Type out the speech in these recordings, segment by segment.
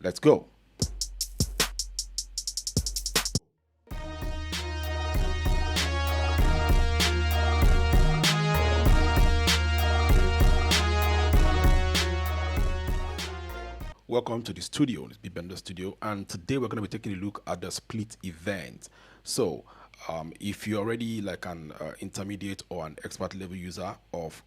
let's go. Welcome to the studio, this Big Bender Studio, and today we're going to be taking a look at the split event. So if you're already like an intermediate or an expert level user of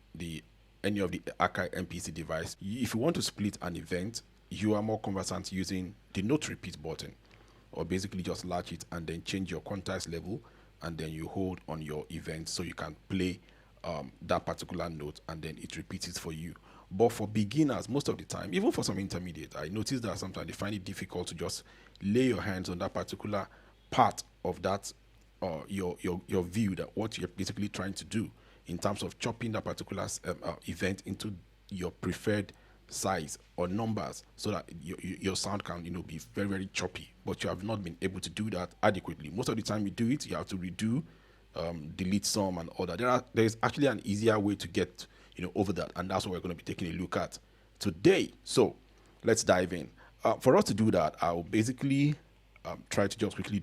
any of the Akai MPC device, if you want to split an event, you are more conversant using the note repeat button, or basically just latch it and then change your quantize level, and then you hold on your event so you can play that particular note and then it repeats it for you. But for beginners, most of the time, even for some intermediate, I notice that sometimes they find it difficult to just lay your hands on that particular part of that your view, that what you're basically trying to do in terms of chopping that particular event into your preferred size or numbers, so that your sound can be very, very choppy. But you have not been able to do that adequately. Most of the time you do it, you have to redo, delete some and all that. There is actually an easier way to get over that, and that's what we're going to be taking a look at today. So let's dive in. For us to do that, I'll basically try to just quickly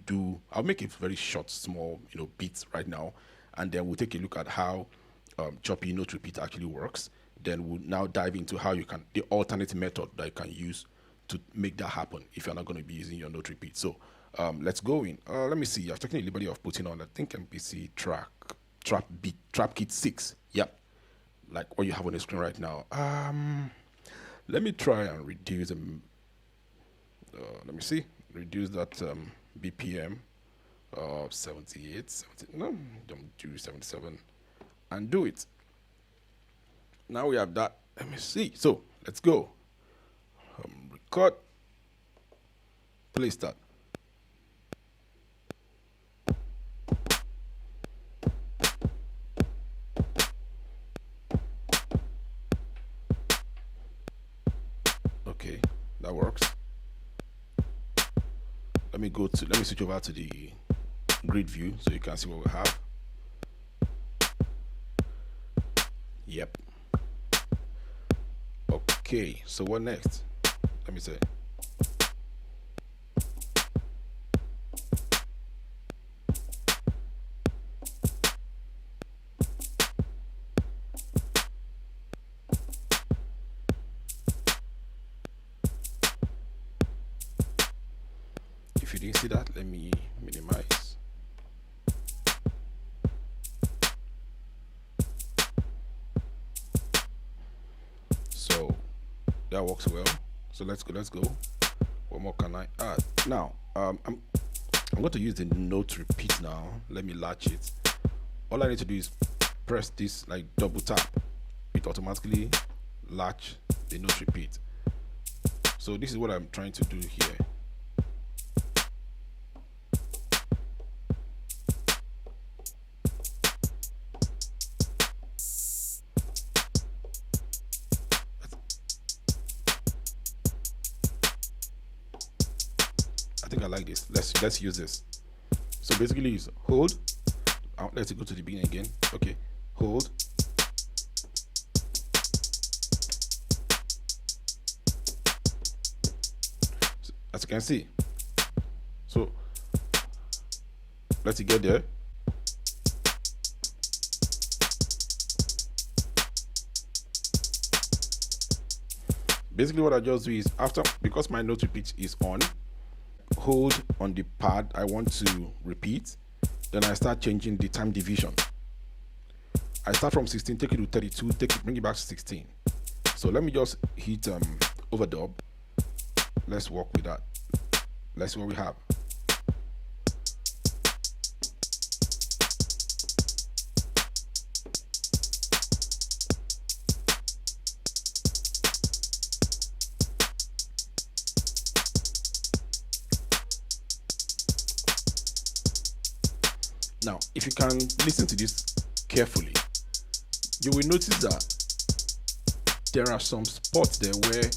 I'll make it very short, small bits right now, and then we'll take a look at how choppy note repeat actually works. Then we'll now dive into how the alternate method that you can use to make that happen if you're not going to be using your note repeat. So let's go in. Let me see. I've taken the liberty of putting on, I think, MPC Trap Kit 6. Yep. Like what you have on the screen right now. Let me try and reduce them. Let me see. Reduce that BPM of 78. 70, no, don't do 77. And do it. Now we have that. Let me see. So let's go. Record. Play start. Okay, that works. Let me switch over to the grid view so you can see what we have. Yep. Okay, so what next? Let me say. If you didn't see that, let me minimize. So that works well. So let's go. What more can I add? Now I'm going to use the note repeat now. Let me latch it. All I need to do is press this, like double tap. It automatically latch the note repeat. So this is what I'm trying to do here. I think I like this. Let's use this. So basically it's hold. Let's go to the beginning again. Okay, hold. So, as you can see. So let's get there. Basically what I just do is, because my note repeat is on, hold on the pad I want to repeat, then I start changing the time division. I start from 16, take it to 32, bring it back to 16. So let me just hit overdub. Let's work with that. Let's see what we have. Now, if you can listen to this carefully, you will notice that there are some spots there where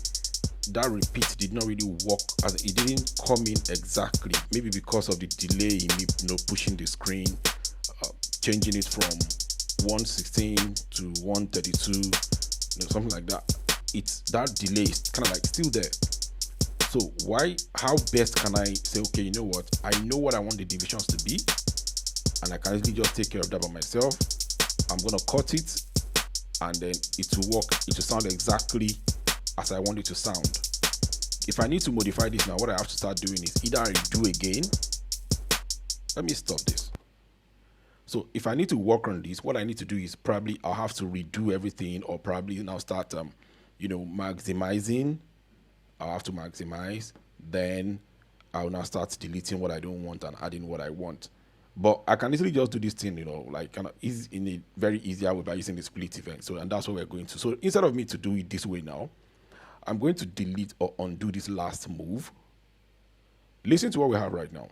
that repeat did not really work, as it didn't come in exactly. Maybe because of the delay in me, pushing the screen, changing it from 116 to 132, something like that. It's that delay is kind of like still there. So how best can I say, okay, you know what? I know what I want the divisions to be, and I can easily just take care of that by myself. I'm going to cut it, and then it will work. It will sound exactly as I want it to sound. If I need to modify this now, what I have to start doing is either I do again. Let me stop this. So if I need to work on this, what I need to do is probably I'll have to redo everything, or probably now start, maximizing. I'll have to maximize. Then I'll now start deleting what I don't want and adding what I want. But I can easily just do this thing, like kind of easy, in a very easier way by using the split event. So, and that's what we're going to. So instead of me to do it this way now, I'm going to delete or undo this last move. Listen to what we have right now.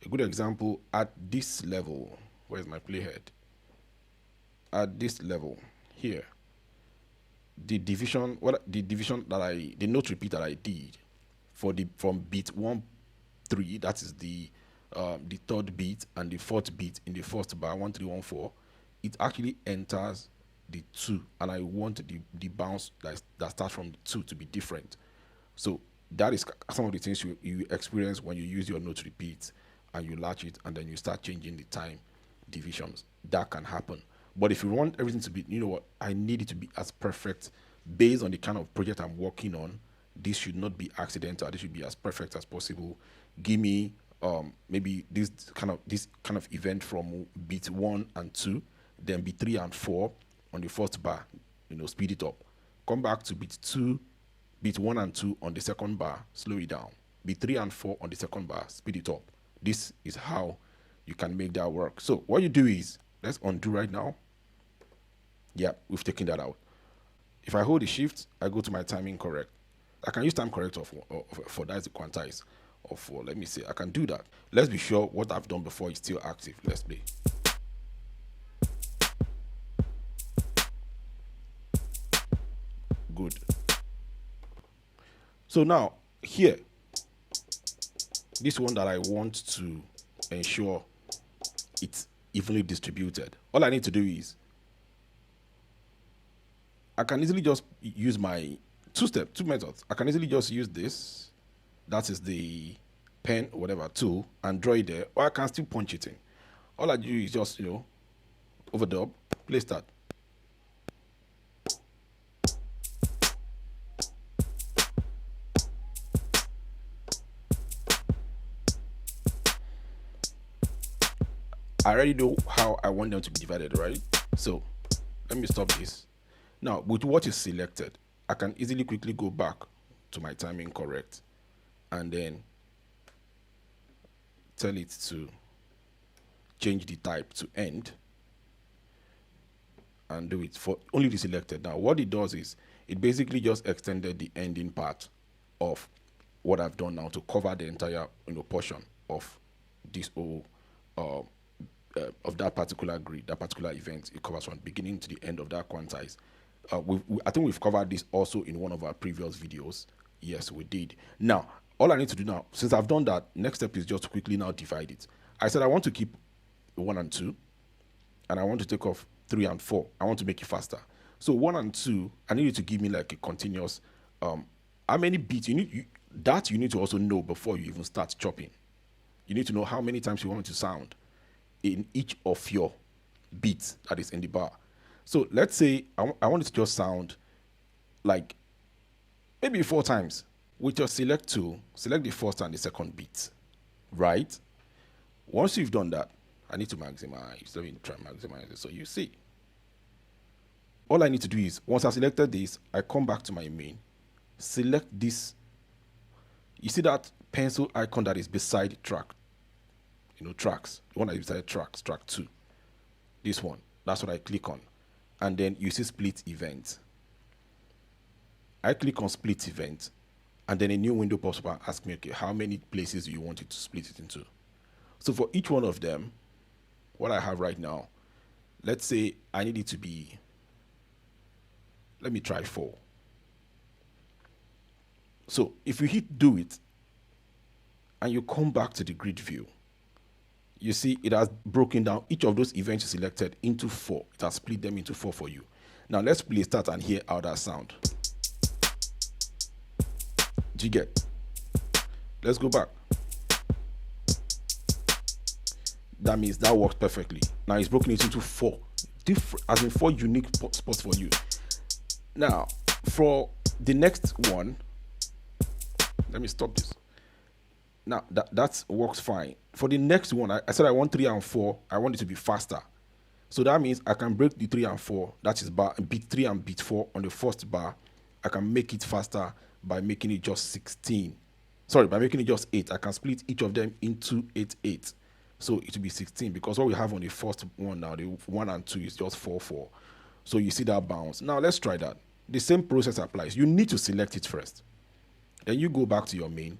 A good example at this level. Where's my playhead? At this level here, the note repeat that I did from beat 1 3, that is the third beat, and the fourth beat in the first bar 1 3 1 4, it actually enters the 2, and I want the bounce that starts from the 2 to be different. So that is some of the things you experience when you use your note repeat and you latch it, and then you start changing the time divisions. That can happen. But if you want everything to be, you know what, I need it to be as perfect based on the kind of project I'm working on. This should not be accidental. This should be as perfect as possible. Give me maybe this kind of event from beat 1 and 2, then beat 3 and 4 on the first bar, speed it up. Come back to beat 1 and 2 on the second bar, slow it down. Beat 3 and 4 on the second bar, speed it up. This is how you can make that work. So what you do is, let's undo right now. Yeah, we've taken that out. If I hold the shift, I go to my timing correct. I can use time correct for that is the quantize. Or for, let me see, I can do that. Let's be sure what I've done before is still active. Let's play. Good. So now here, this one that I want to ensure it's evenly distributed. All I need to do is I can easily just use my two methods. I can easily just use this, that is the pen, whatever tool, and draw it there, or I can still punch it in. All I do is just, overdub, play start. I already know how I want them to be divided, right? So let me stop this. Now, with what is selected, I can easily quickly go back to my timing correct and then tell it to change the type to end and do it for only the selected. Now, what it does is it basically just extended the ending part of what I've done now to cover the entire portion of this whole of that particular grid, that particular event. It covers from beginning to the end of that quantize. I think we've covered this also in one of our previous videos. Yes, we did. Now, all I need to do now, since I've done that, next step is just to quickly now divide it. I said I want to keep 1 and 2, and I want to take off 3 and 4. I want to make it faster. So 1 and 2, I need you to give me like a continuous, how many beats you need. You need to also know before you even start chopping. You need to know how many times you want it to sound in each of your beats that is in the bar. So let's say I want it to just sound like maybe 4 times. With your select tool, select the first and the second beat, right? Once you've done that, I need to maximize. Let me try maximize it so you see. All I need to do is, once I selected this, I come back to my main, select this. You see that pencil icon that is beside track? Tracks. The one that is beside tracks, track 2. This one. That's what I click on. And then you see split event. I click on split event, and then a new window pops up and asks me, okay, how many places do you want it to split it into? So for each one of them, what I have right now, let's say I need it to be, let me try 4. So if you hit do it, and you come back to the grid view, you see it has broken down each of those events you selected into 4. It has split them into 4 for you. Now let's play start and hear how that sound. Do you get? Let's go back. That means that works perfectly. Now it's broken it into 4 different, as in 4 unique spots for you. Now for the next one, let me stop this. Now that works fine. For the next one, I said I want 3 and 4. I want it to be faster. So that means I can break the 3 and 4, that is bar beat 3 and beat 4 on the first bar. I can make it faster by making it just 16. Sorry, by making it just 8. I can split each of them into 8, 8. So it will be 16 because what we have on the first one now, the 1 and 2 is just 4, 4. So you see that bounce. Now let's try that. The same process applies. You need to select it first. Then you go back to your main.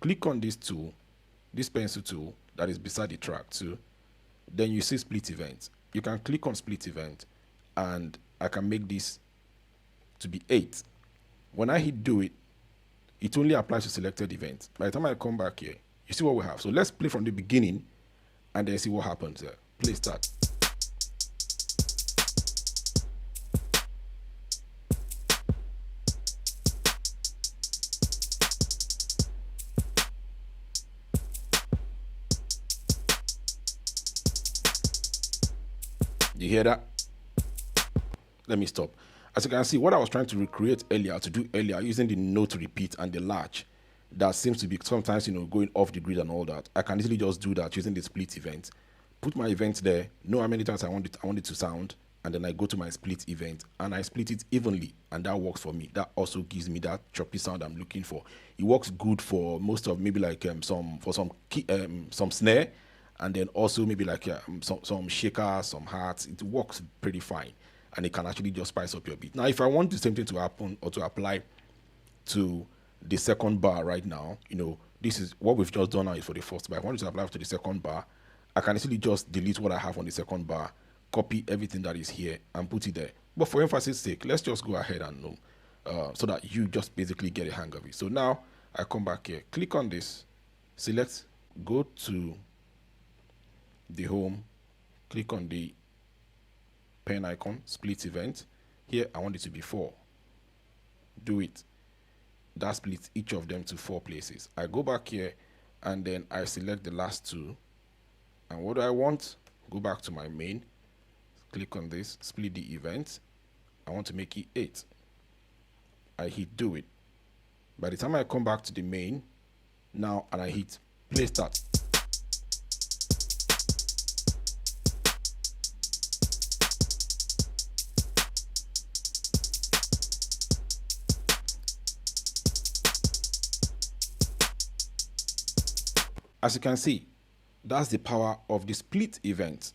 Click on this tool, this pencil tool that is beside the track too. Then you see split event. You can click on split event and I can make this to be 8. When I hit do it, it only applies to selected events. By the time I come back here, you see what we have. So let's play from the beginning and then see what happens there. Play start. You hear that? Let me stop. As you can see, what I was trying to recreate earlier, using the note repeat and the latch, that seems to be sometimes, going off the grid and all that. I can easily just do that using the split event. Put my event there, know how many times I want it to sound, and then I go to my split event and I split it evenly, and that works for me. That also gives me that choppy sound I'm looking for. It works good for most of maybe like some snare, and then also maybe like some shaker, some hats. It works pretty fine, and it can actually just spice up your beat. Now, if I want the same thing to happen or to apply to the second bar right now, this is what we've just done now is for the first bar. If I want to apply to the second bar, I can easily just delete what I have on the second bar, copy everything that is here, and put it there. But for emphasis sake, let's just go ahead and know, so that you just basically get a hang of it. So now I come back here, click on this, select, go to the home, click on the pen icon, split event. Here I want it to be 4. Do it. That splits each of them to 4 places. I go back here and then I select the last 2. And what do I want? Go back to my main, click on this, split the event. I want to make it 8. I hit do it. By the time I come back to the main now and I hit play start, as you can see, that's the power of the split event.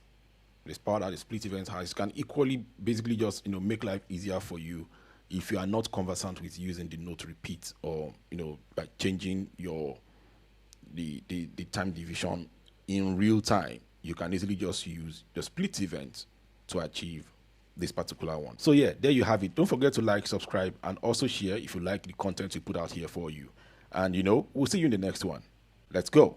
This power that the split event has can equally basically just make life easier for you if you are not conversant with using the note repeat, or by changing the time division in real time. You can easily just use the split event to achieve this particular one. So yeah, there you have it. Don't forget to like, subscribe, and also share if you like the content we put out here for you. And we'll see you in the next one. Let's go.